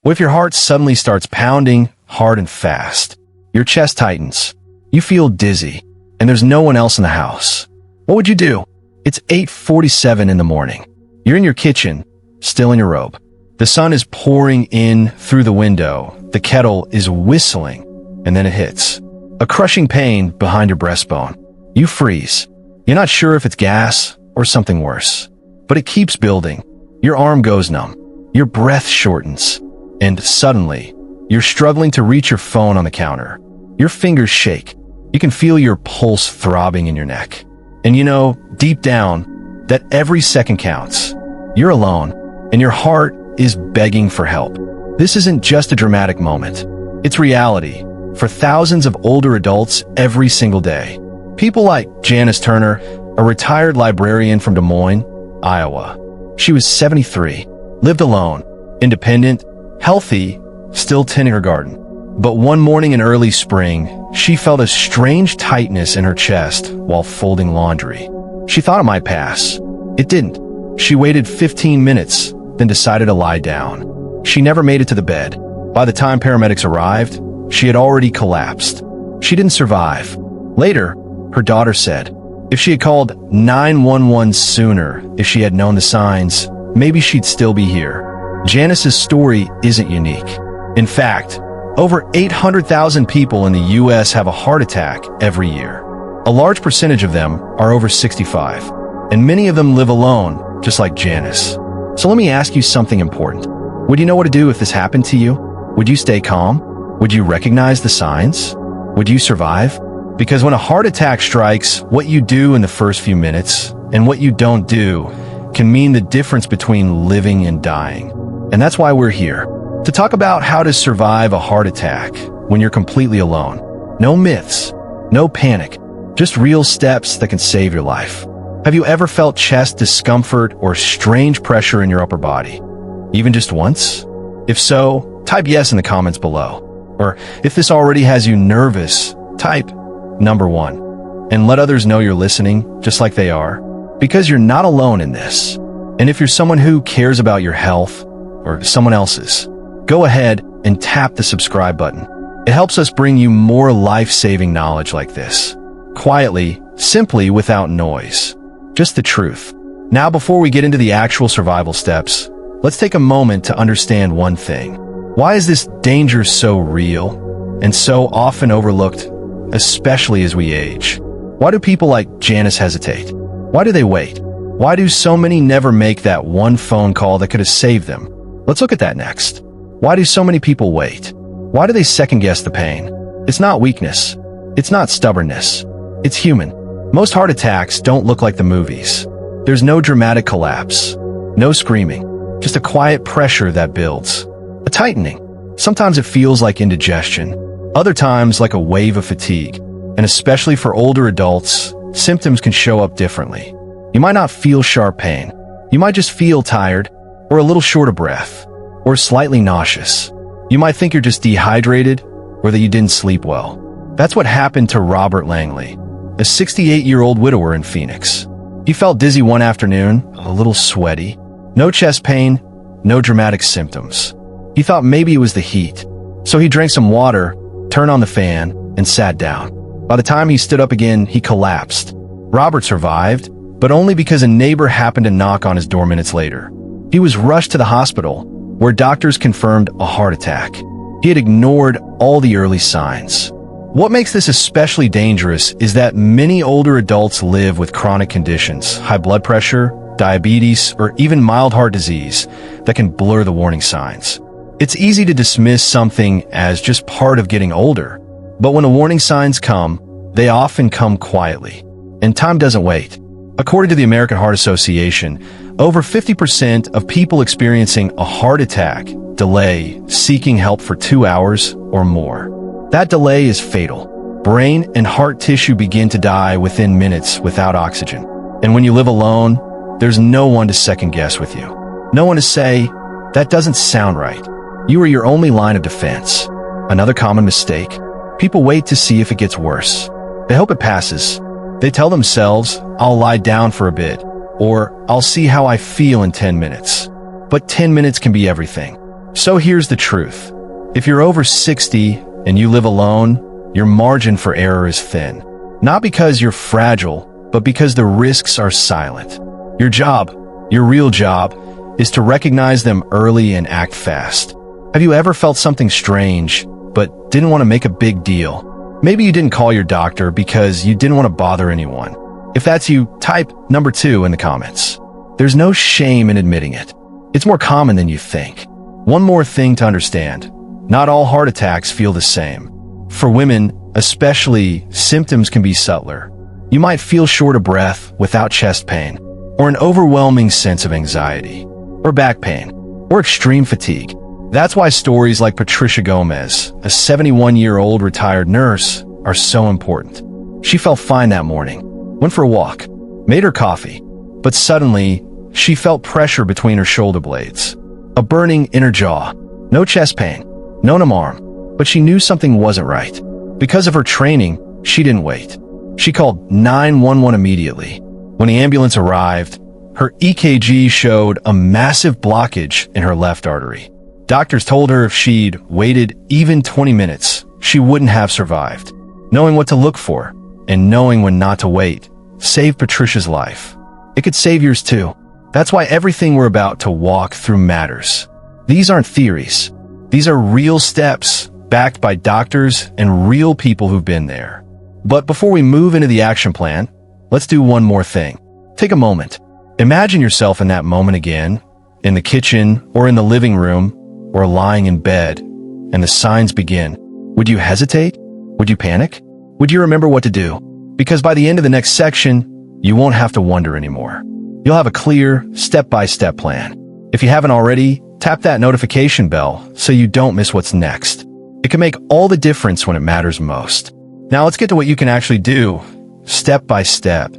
What if your heart suddenly starts pounding hard and fast? Your chest tightens. You feel dizzy, and there's no one else in the house. What would you do? It's 8:47 in the morning. You're in your kitchen, still in your robe. The sun is pouring in through the window. The kettle is whistling, and then it hits. A crushing pain behind your breastbone. You freeze. You're not sure if it's gas or something worse. But it keeps building. Your arm goes numb. Your breath shortens. And suddenly, you're struggling to reach your phone on the counter. Your fingers shake. You can feel your pulse throbbing in your neck. And you know, deep down, that every second counts. You're alone, and your heart is begging for help. This isn't just a dramatic moment. It's reality for thousands of older adults every single day. People like Janice Turner, a retired librarian from Des Moines, Iowa. She was 73, lived alone, independent, healthy, still tending her garden. But one morning in early spring, she felt a strange tightness in her chest while folding laundry. She thought it might pass. It didn't. She waited 15 minutes, then decided to lie down. She never made it to the bed. By the time paramedics arrived, she had already collapsed. She didn't survive. Later, her daughter said, if she had called 911 sooner, if she had known the signs, maybe she'd still be here. Janice's story isn't unique. In fact, over 800,000 people in the U.S. have a heart attack every year. A large percentage of them are over 65, and many of them live alone, just like Janice. So let me ask you something important. Would you know what to do if this happened to you? Would you stay calm? Would you recognize the signs? Would you survive? Because when a heart attack strikes, what you do in the first few minutes and what you don't do can mean the difference between living and dying. And that's why we're here, to talk about how to survive a heart attack when you're completely alone. No myths, no panic, just real steps that can save your life. Have you ever felt chest discomfort or strange pressure in your upper body? Even just once? If so, type yes in the comments below. Or if this already has you nervous, type number 1. And let others know you're listening, just like they are. Because you're not alone in this. And if you're someone who cares about your health, or someone else's, go ahead and tap the subscribe button. It helps us bring you more life-saving knowledge like this. Quietly, simply, without noise. Just the truth. Now, before we get into the actual survival steps, let's take a moment to understand one thing. Why is this danger so real and so often overlooked, especially as we age? Why do people like Janice hesitate? Why do they wait? Why do so many never make that one phone call that could have saved them? Let's look at that next. Why do so many people wait? Why do they second-guess the pain? It's not weakness. It's not stubbornness. It's human. Most heart attacks don't look like the movies. There's no dramatic collapse. No screaming. Just a quiet pressure that builds. A tightening. Sometimes it feels like indigestion. Other times like a wave of fatigue. And especially for older adults, symptoms can show up differently. You might not feel sharp pain. You might just feel tired, or a little short of breath, or slightly nauseous. You might think you're just dehydrated, or that you didn't sleep well. That's what happened to Robert Langley, a 68-year-old widower in Phoenix. He felt dizzy one afternoon, a little sweaty, no chest pain, no dramatic symptoms. He thought maybe it was the heat, so he drank some water, turned on the fan, and sat down. By the time he stood up again, he collapsed. Robert survived, but only because a neighbor happened to knock on his door minutes later. He was rushed to the hospital, where doctors confirmed a heart attack. He had ignored all the early signs. What makes this especially dangerous is that many older adults live with chronic conditions, high blood pressure, diabetes, or even mild heart disease that can blur the warning signs. It's easy to dismiss something as just part of getting older, but when the warning signs come, they often come quietly, and time doesn't wait. According to the American Heart Association, over 50% of people experiencing a heart attack delay seeking help for 2 hours or more. That delay is fatal. Brain and heart tissue begin to die within minutes without oxygen. And when you live alone, there's no one to second guess with you. No one to say, that doesn't sound right. You are your only line of defense. Another common mistake. People wait to see if it gets worse. They hope it passes. They tell themselves, I'll lie down for a bit, or I'll see how I feel in 10 minutes. But 10 minutes can be everything. So here's the truth. If you're over 60 and you live alone, your margin for error is thin. Not because you're fragile, but because the risks are silent. Your job, your real job, is to recognize them early and act fast. Have you ever felt something strange, but didn't want to make a big deal? Maybe you didn't call your doctor because you didn't want to bother anyone. If that's you, type number 2 in the comments. There's no shame in admitting it. It's more common than you think. One more thing to understand. Not all heart attacks feel the same. For women, especially, symptoms can be subtler. You might feel short of breath without chest pain, or an overwhelming sense of anxiety, or back pain, or extreme fatigue. That's why stories like Patricia Gomez, a 71-year-old retired nurse, are so important. She felt fine that morning, went for a walk, made her coffee, but suddenly, she felt pressure between her shoulder blades, a burning inner jaw, no chest pain, no numb arm, but she knew something wasn't right. Because of her training, she didn't wait. She called 911 immediately. When the ambulance arrived, her EKG showed a massive blockage in her left artery. Doctors told her if she'd waited even 20 minutes, she wouldn't have survived. Knowing what to look for and knowing when not to wait saved Patricia's life. It could save yours too. That's why everything we're about to walk through matters. These aren't theories. These are real steps backed by doctors and real people who've been there. But before we move into the action plan, let's do one more thing. Take a moment. Imagine yourself in that moment again, in the kitchen or in the living room or lying in bed, and the signs begin. Would you hesitate? Would you panic? Would you remember what to do? Because by the end of the next section, you won't have to wonder anymore. You'll have a clear, step-by-step plan. If you haven't already, tap that notification bell so you don't miss what's next. It can make all the difference when it matters most. Now let's get to what you can actually do, step by step.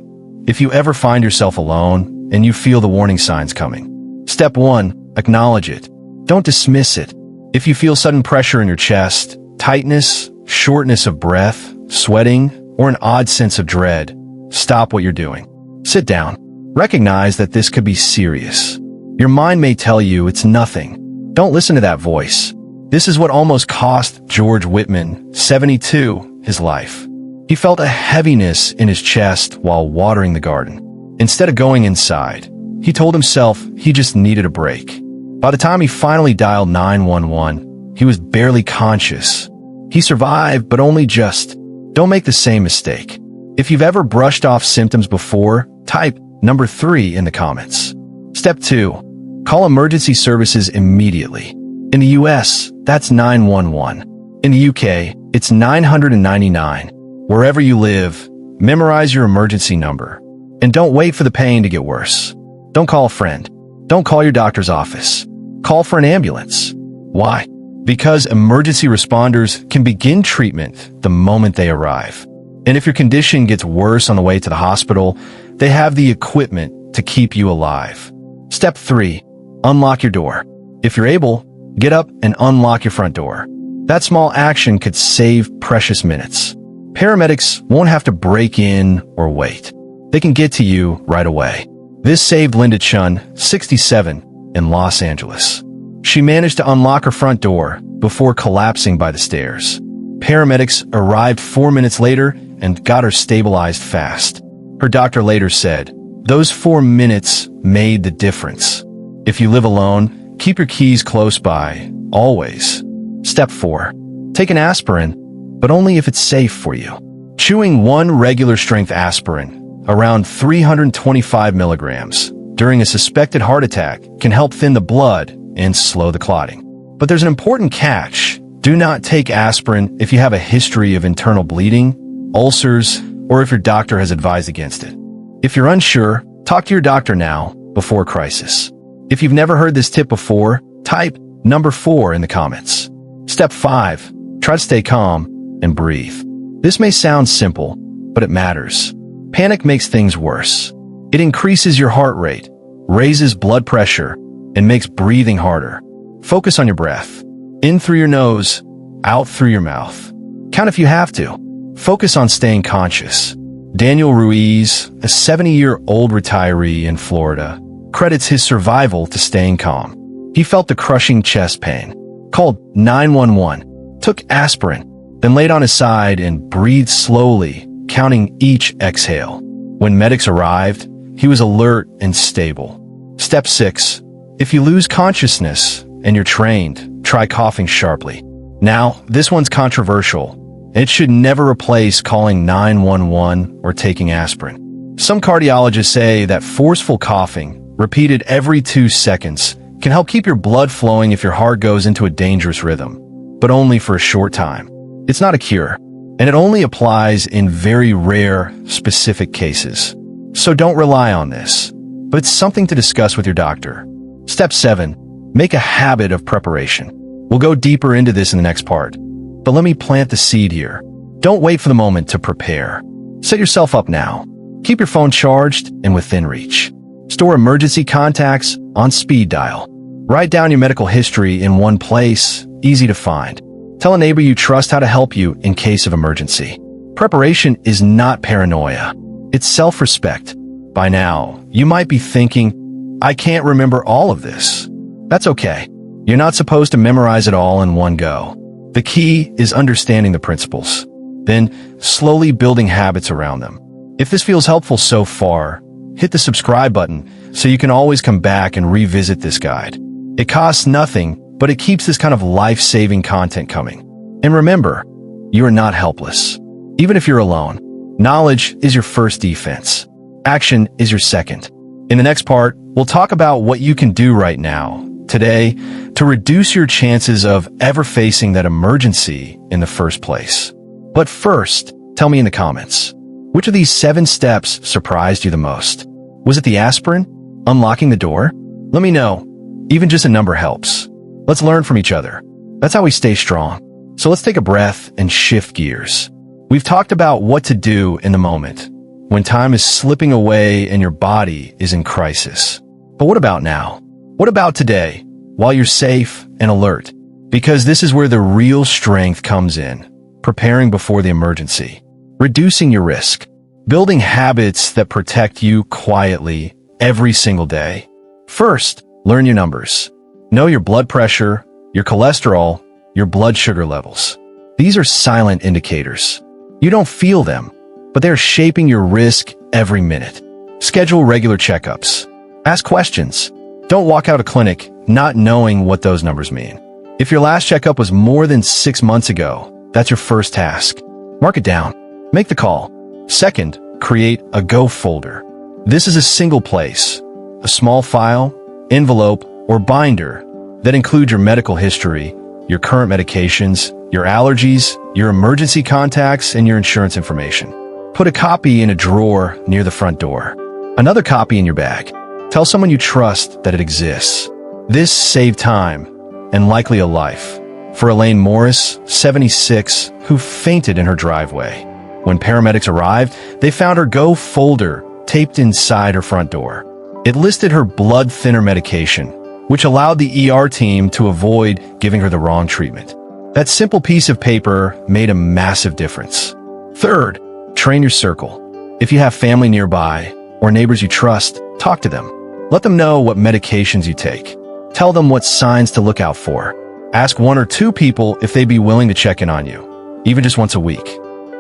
If you ever find yourself alone and you feel the warning signs coming. Step 1, acknowledge it. Don't dismiss it. If you feel sudden pressure in your chest, tightness, shortness of breath, sweating, or an odd sense of dread, stop what you're doing. Sit down. Recognize that this could be serious. Your mind may tell you it's nothing. Don't listen to that voice. This is what almost cost George Whitman, 72, his life. He felt a heaviness in his chest while watering the garden. Instead of going inside, he told himself he just needed a break. By the time he finally dialed 911, he was barely conscious. He survived, but only just. Don't make the same mistake. If you've ever brushed off symptoms before, type number 3 in the comments. Step 2. Call emergency services immediately. In the US, that's 911. In the UK, it's 999. Wherever you live, memorize your emergency number. And don't wait for the pain to get worse. Don't call a friend. Don't call your doctor's office. Call for an ambulance. Why? Because emergency responders can begin treatment the moment they arrive. And if your condition gets worse on the way to the hospital, they have the equipment to keep you alive. Step 3. Unlock your door. If you're able, get up and unlock your front door. That small action could save precious minutes. Paramedics won't have to break in or wait. They can get to you right away. This saved Linda Chun, 67, in Los Angeles. She managed to unlock her front door before collapsing by the stairs. Paramedics arrived 4 minutes later and got her stabilized fast. Her doctor later said, "Those 4 minutes made the difference." If you live alone, keep your keys close by, always. Step 4. Take an aspirin, but only if it's safe for you. Chewing 1 regular strength aspirin, around 325 milligrams, during a suspected heart attack can help thin the blood and slow the clotting. But there's an important catch. Do not take aspirin if you have a history of internal bleeding, ulcers, or if your doctor has advised against it. If you're unsure, talk to your doctor now, before crisis. If you've never heard this tip before, type number 4 in the comments. Step 5. Try to stay calm and breathe. This may sound simple, but it matters. Panic makes things worse. It increases your heart rate, raises blood pressure, and makes breathing harder. Focus on your breath. In through your nose, out through your mouth. Count if you have to. Focus on staying conscious. Daniel Ruiz, a 70-year-old retiree in Florida, credits his survival to staying calm. He felt the crushing chest pain, called 911, took aspirin, then laid on his side and breathed slowly, counting each exhale. When medics arrived, he was alert and stable. Step 6. If you lose consciousness and you're trained, try coughing sharply. Now, this one's controversial. It should never replace calling 911 or taking aspirin. Some cardiologists say that forceful coughing, repeated every 2 seconds, can help keep your blood flowing if your heart goes into a dangerous rhythm, but only for a short time. It's not a cure, and it only applies in very rare, specific cases. So don't rely on this, but it's something to discuss with your doctor. Step 7. Make a habit of preparation. We'll go deeper into this in the next part, but let me plant the seed here. Don't wait for the moment to prepare. Set yourself up now. Keep your phone charged and within reach. Store emergency contacts on speed dial. Write down your medical history in one place, easy to find. Tell a neighbor you trust how to help you in case of emergency. Preparation is not paranoia. It's self-respect. By now, you might be thinking, I can't remember all of this. That's okay. You're not supposed to memorize it all in one go. The key is understanding the principles, then slowly building habits around them. If this feels helpful so far, hit the subscribe button so you can always come back and revisit this guide. It costs nothing, but it keeps this kind of life-saving content coming. And remember, you are not helpless. Even if you're alone, knowledge is your first defense. Action is your second. In the next part, we'll talk about what you can do right now, today, to reduce your chances of ever facing that emergency in the first place. But first, tell me in the comments, which of these 7 steps surprised you the most? Was it the aspirin? Unlocking the door? Let me know. Even just a number helps. Let's learn from each other. That's how we stay strong. So let's take a breath and shift gears. We've talked about what to do in the moment, when time is slipping away and your body is in crisis. But what about now? What about today, while you're safe and alert? Because this is where the real strength comes in, preparing before the emergency, reducing your risk, building habits that protect you quietly every single day. First, learn your numbers. Know your blood pressure, your cholesterol, your blood sugar levels. These are silent indicators. You don't feel them, but they're shaping your risk every minute. Schedule regular checkups. Ask questions. Don't walk out of clinic not knowing what those numbers mean. If your last checkup was more than 6 months ago, that's your first task. Mark it down. Make the call. Second, create a Go folder. This is a single place, a small file, envelope, or binder that includes your medical history, your current medications, your allergies, your emergency contacts, and your insurance information. Put a copy in a drawer near the front door. Another copy in your bag. Tell someone you trust that it exists. This saved time and likely a life. For Elaine Morris, 76, who fainted in her driveway. When paramedics arrived, they found her Go folder taped inside her front door. It listed her blood thinner medication, which allowed the ER team to avoid giving her the wrong treatment. That simple piece of paper made a massive difference. Third, train your circle. If you have family nearby or neighbors you trust, talk to them. Let them know what medications you take. Tell them what signs to look out for. Ask 1 or 2 people if they'd be willing to check in on you, even just once a week.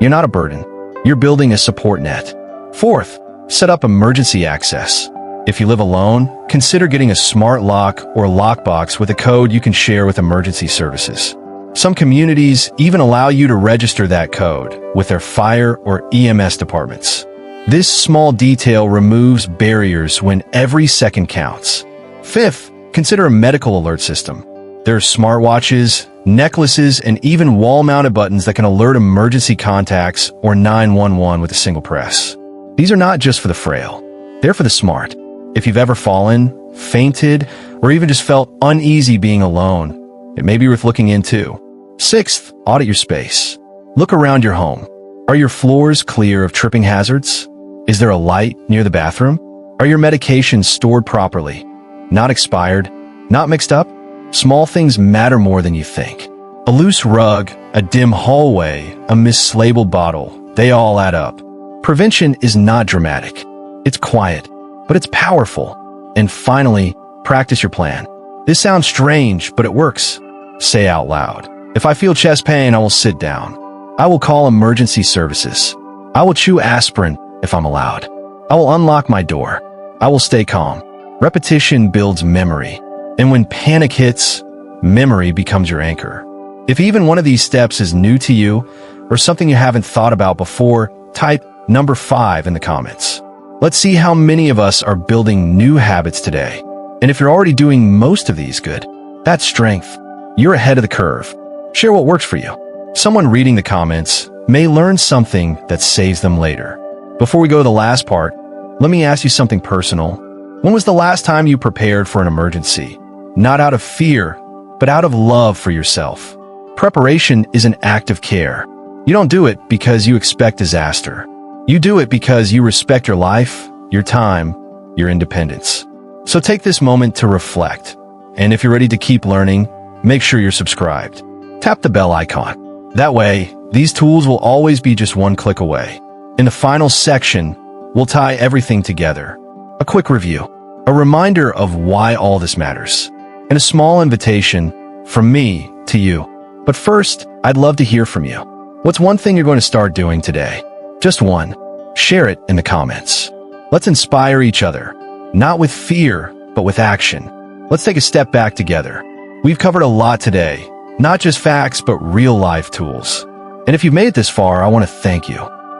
You're not a burden. You're building a support net. Fourth, set up emergency access. If you live alone, consider getting a smart lock or lockbox with a code you can share with emergency services. Some communities even allow you to register that code with their fire or EMS departments. This small detail removes barriers when every second counts. Fifth, consider a medical alert system. There are smartwatches, necklaces, and even wall-mounted buttons that can alert emergency contacts or 911 with a single press. These are not just for the frail. They're for the smart. If you've ever fallen, fainted, or even just felt uneasy being alone, it may be worth looking into. Sixth, audit your space. Look around your home. Are your floors clear of tripping hazards? Is there a light near the bathroom? Are your medications stored properly? Not expired? Not mixed up? Small things matter more than you think. A loose rug, a dim hallway, a mislabeled bottle, they all add up. Prevention is not dramatic. It's quiet, but it's powerful. And finally, practice your plan. This sounds strange, but it works. Say out loud. If I feel chest pain, I will sit down. I will call emergency services. I will chew aspirin if I'm allowed. I will unlock my door. I will stay calm. Repetition builds memory. And when panic hits, memory becomes your anchor. If even one of these steps is new to you or something you haven't thought about before, type number 5 in the comments. Let's see how many of us are building new habits today. And if you're already doing most of these, good. That's strength. You're ahead of the curve. Share what works for you. Someone reading the comments may learn something that saves them later. Before we go to the last part, let me ask you something personal. When was the last time you prepared for an emergency? Not out of fear, but out of love for yourself. Preparation is an act of care. You don't do it because you expect disaster. You do it because you respect your life, your time, your independence. So take this moment to reflect. And if you're ready to keep learning, make sure you're subscribed. Tap the bell icon. That way, these tools will always be just one click away. In the final section, we'll tie everything together. A quick review, a reminder of why all this matters, and a small invitation from me to you. But first, I'd love to hear from you. What's one thing you're going to start doing today? Just one. Share it in the comments. Let's inspire each other, not with fear, but with action. Let's take a step back together. We've covered a lot today, not just facts, but real-life tools. And if you've made it this far, I want to thank you.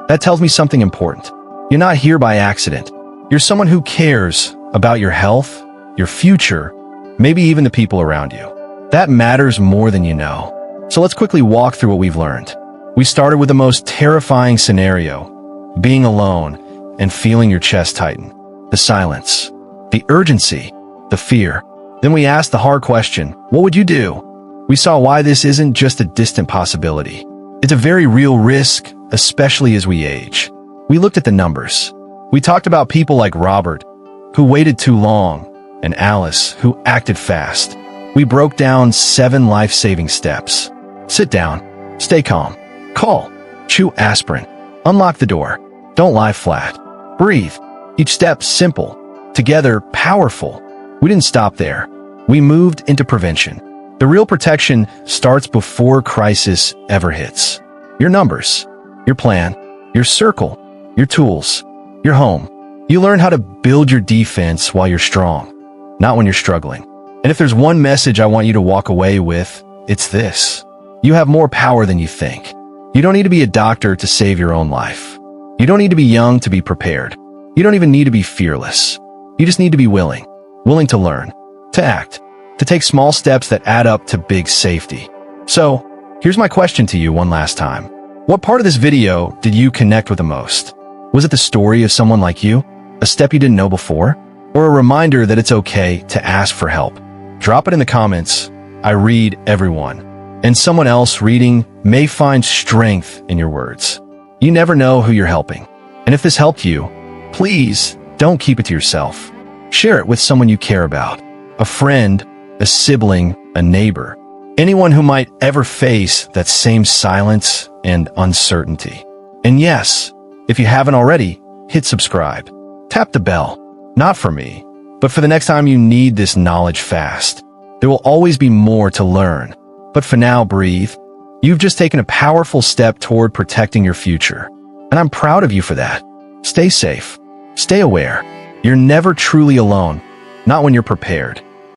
That tells me something important. You're not here by accident. You're someone who cares about your health, your future, maybe even the people around you. That matters more than you know. So let's quickly walk through what we've learned. We started with the most terrifying scenario, being alone and feeling your chest tighten, the silence, the urgency, the fear. Then we asked the hard question, what would you do? We saw why this isn't just a distant possibility. It's a very real risk, especially as we age. We looked at the numbers. We talked about people like Robert, who waited too long, and Alice, who acted fast. We broke down 7 life-saving steps. Sit down, stay calm, call, chew aspirin, unlock the door, don't lie flat, breathe. Each step simple, together powerful. We didn't stop there. We moved into prevention. The real protection starts before crisis ever hits. Your numbers, your plan, your circle, your tools, your home. You learn how to build your defense while you're strong, not when you're struggling. And if there's one message I want you to walk away with, it's this. You have more power than you think. You don't need to be a doctor to save your own life. You don't need to be young to be prepared. You don't even need to be fearless. You just need to be willing to learn, to act, to take small steps that add up to big safety. So, here's my question to you one last time. What part of this video did you connect with the most? Was it the story of someone like you? A step you didn't know before? Or a reminder that it's okay to ask for help? Drop it in the comments. I read everyone. And someone else reading may find strength in your words. You never know who you're helping. And if this helped you, please don't keep it to yourself. Share it with someone you care about. A friend, a sibling, a neighbor. Anyone who might ever face that same silence and uncertainty. And yes, if you haven't already, hit subscribe. Tap the bell. Not for me, but for the next time you need this knowledge fast. There will always be more to learn. But for now, breathe. You've just taken a powerful step toward protecting your future. And I'm proud of you for that. Stay safe. Stay aware. You're never truly alone. Not when you're prepared.